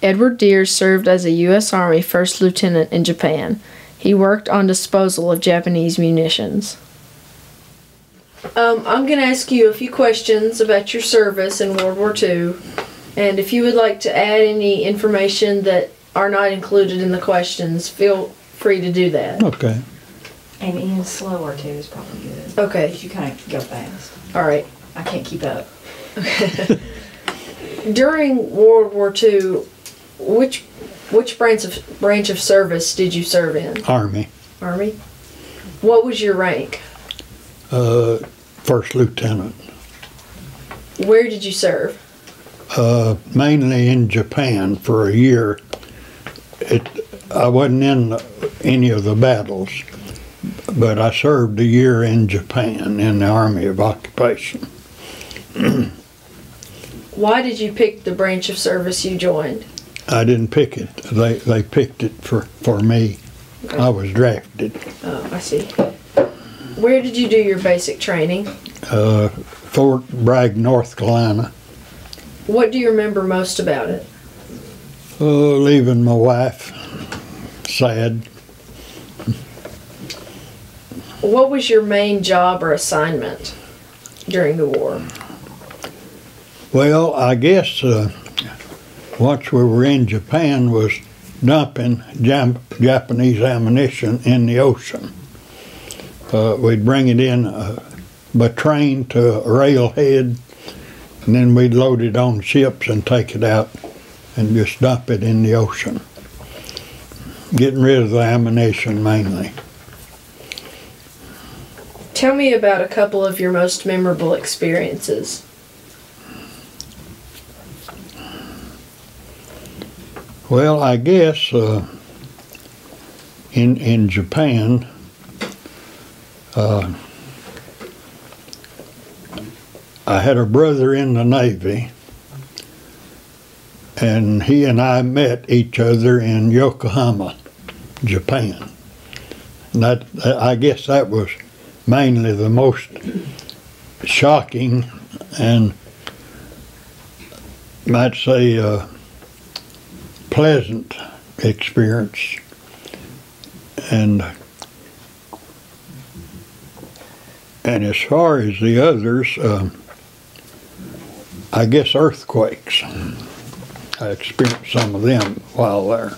Edward Deere served as a U.S. Army First Lieutenant in Japan. He worked on disposal of Japanese munitions. I'm going to ask you a few questions about your service in World War II, and if you would like to add any information that are not included in the questions, feel free to do that. Okay. And Ian, slower too is probably good. Okay. Because you kind of go fast. All right. I can't keep up. During World War II, which branch of service did you serve in? Army. Army. What was your rank? First Lieutenant. Where did you serve? Mainly in Japan for a year. I wasn't in any of the battles, but I served a year in Japan in the Army of Occupation. Why did you pick the branch of service you joined? I didn't pick it. They picked it for me. Okay. I was drafted. Oh, I see. Where did you do your basic training? Fort Bragg, North Carolina. What do you remember most about it? Leaving my wife. Sad. What was your main job or assignment during the war? Well, I guess once we were in Japan was dumping Japanese ammunition in the ocean. We'd bring it in by train to a railhead, and then we'd load it on ships and take it out and just dump it in the ocean. Getting rid of the ammunition mainly. Tell me about a couple of your most memorable experiences. Well, I guess in Japan, I had a brother in the Navy, and he and I met each other in Yokohama, Japan. And I guess that was mainly the most shocking and, might say, pleasant experience. And as far as the others, I guess earthquakes. I experienced some of them while there.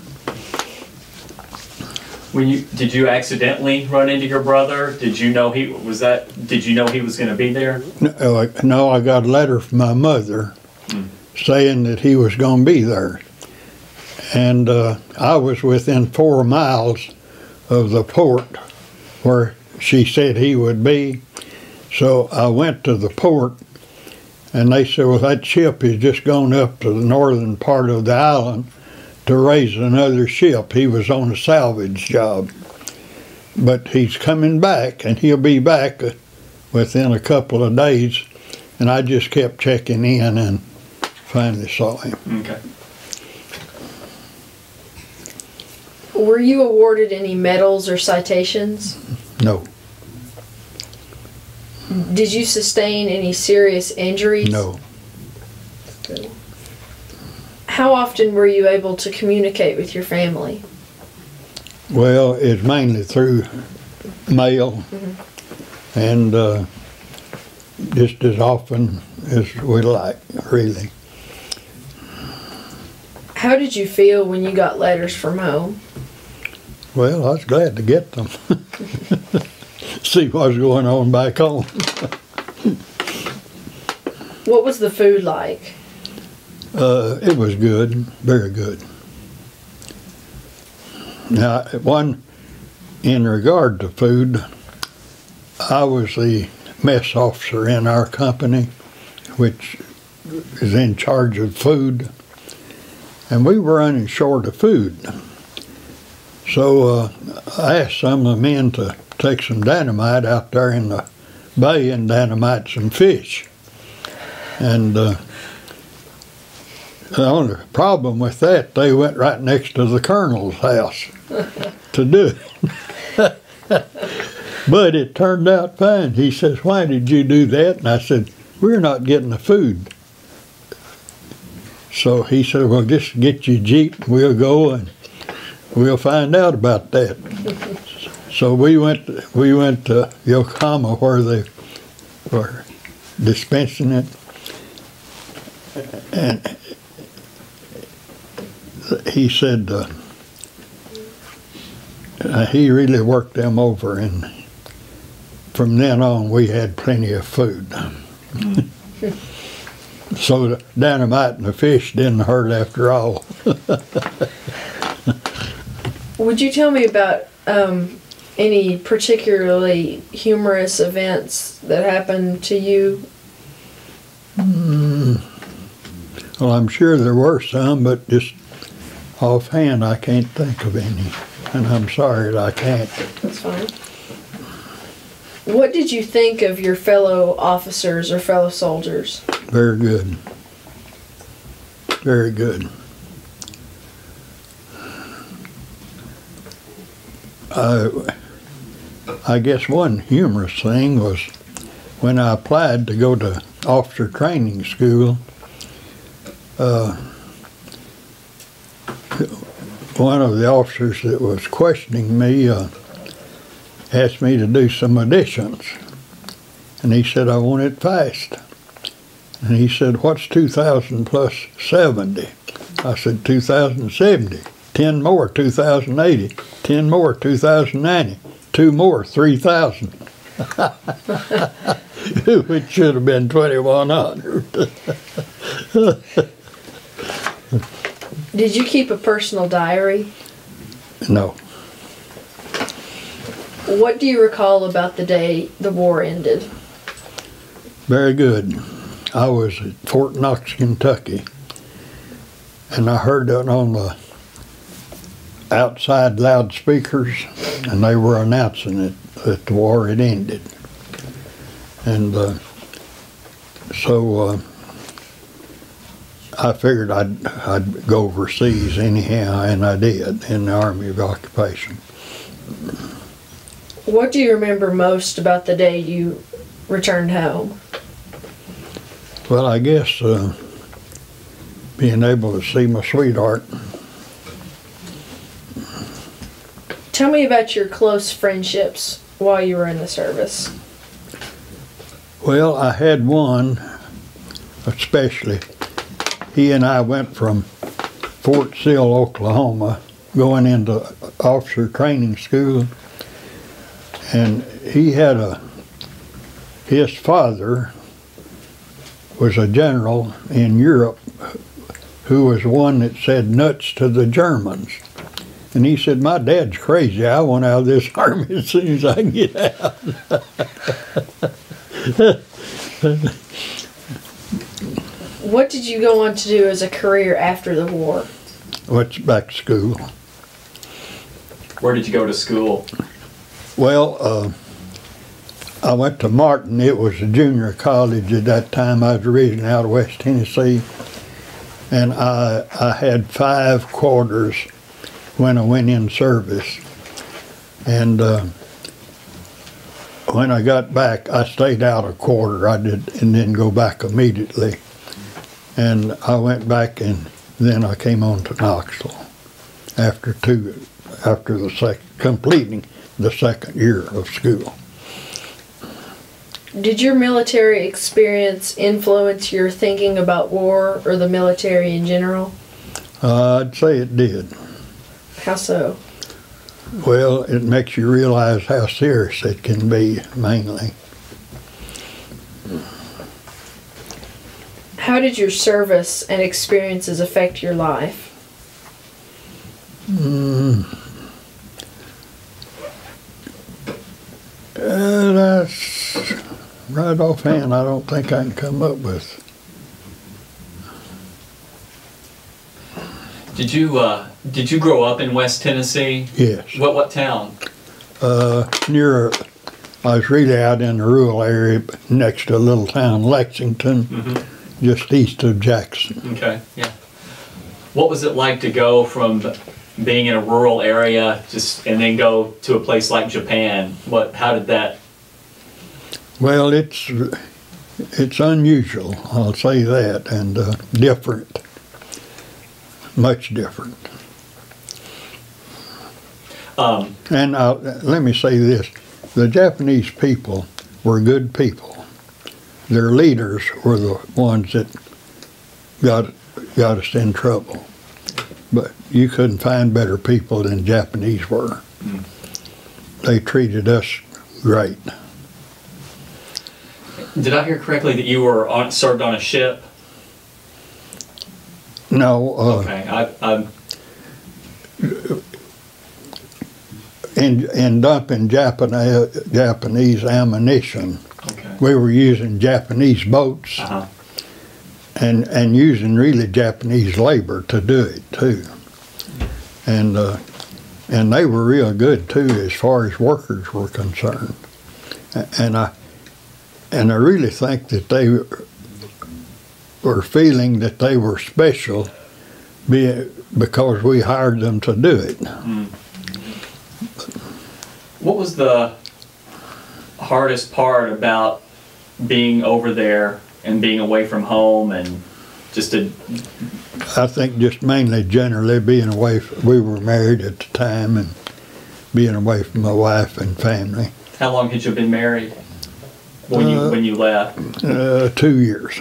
Did you accidentally run into your brother? Did you know he was going to be there? No, I got a letter from my mother saying that he was going to be there. And I was within 4 miles of the port where she said he would be. So I went to the port, and they said, well, that ship is just going up to the northern part of the island to raise another ship. He was on a salvage job. But he's coming back, and he'll be back within a couple of days. And I just kept checking in and finally saw him. Okay. Were you awarded any medals or citations? No. Did you sustain any serious injuries? No. Good. How often were you able to communicate with your family? Well, it's mainly through mail, and just as often as we like, really. How did you feel when you got letters from home? Well, I was glad to get them. See what's going on back home. What was the food like? It was good, very good. Now, in regard to food, I was the mess officer in our company, which is in charge of food, and we were running short of food. So I asked some of the men to take some dynamite out there in the bay and dynamite some fish. And the only problem with that, they went right next to the colonel's house to do it. But it turned out fine. He says, why did you do that? And I said, we're not getting the food. So he said, well, just get your Jeep, we'll go and we'll find out about that. So we went to Yokohama where they were dispensing it. And he said he really worked them over, and from then on we had plenty of food. So the dynamite and the fish didn't hurt after all. Would you tell me about any particularly humorous events that happened to you? Well, I'm sure there were some, but just offhand I can't think of any, and I'm sorry that I can't. That's fine. What did you think of your fellow officers or fellow soldiers? Very good. Very good. I guess one humorous thing was when I applied to go to officer training school, one of the officers that was questioning me asked me to do some additions. And he said, I want it fast. And he said, what's 2,000 plus 70? I said, 2,070. 10 more, 2,080. 10 more, 2,090. 2 more, 3,000. Which should have been 2,100. Did you keep a personal diary? No. What do you recall about the day the war ended? Very good. I was at Fort Knox, Kentucky, and I heard it on the outside loudspeakers, and they were announcing it, that the war had ended. And so I figured I'd go overseas anyhow, and I did, in the Army of Occupation. What do you remember most about the day you returned home? Well, I guess being able to see my sweetheart. Tell me about your close friendships while you were in the service. Well, I had one, especially. He and I went from Fort Sill, Oklahoma, going into officer training school, and he had his father was a general in Europe who was one that said nuts to the Germans. And he said, my dad's crazy. I want out of this army as soon as I can get out. What did you go on to do as a career after the war? Went back to school. Where did you go to school? Well, I went to Martin. It was a junior college at that time. I was originally out of West Tennessee. And I had 5 quarters when I went in service. And when I got back, I stayed out a quarter. I didn't go back immediately. And I went back, and then I came on to Knoxville completing the second year of school. Did your military experience influence your thinking about war or the military in general? I'd say it did. How so? Well, it makes you realize how serious it can be, mainly. How did your service and experiences affect your life? That's right offhand, I don't think I can come up with. Did you grow up in West Tennessee? Yes. What town? I was really out in the rural area next to a little town, Lexington, just east of Jackson. Okay, yeah. What was it like to go from being in a rural area and then go to a place like Japan? How did that? Well, it's unusual, I'll say that, and different. much different. Um, And let me say this, the Japanese people were good people. Their leaders were the ones that got us in trouble. But you couldn't find better people than Japanese were. They treated us great. did I hear correctly that you were served on a ship? No, Okay, in dumping Japanese ammunition, okay. we were using Japanese boats Uh-huh. and using really Japanese labor to do it too. And they were real good too as far as workers were concerned. And I really think that they were feeling that they were special because we hired them to do it. What was the hardest part about being over there and being away from home and just I think just mainly generally being away, we were married at the time, and being away from my wife and family. how long had you been married when you left? 2 years.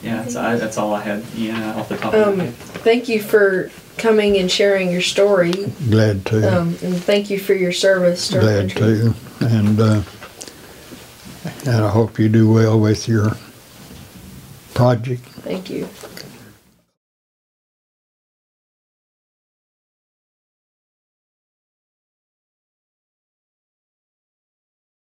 Yeah, that's all I had. Yeah, off the top of my head. Thank you for coming and sharing your story. Glad to. And thank you for your service to our Glad country. to. And I hope you do well with your project. Thank you.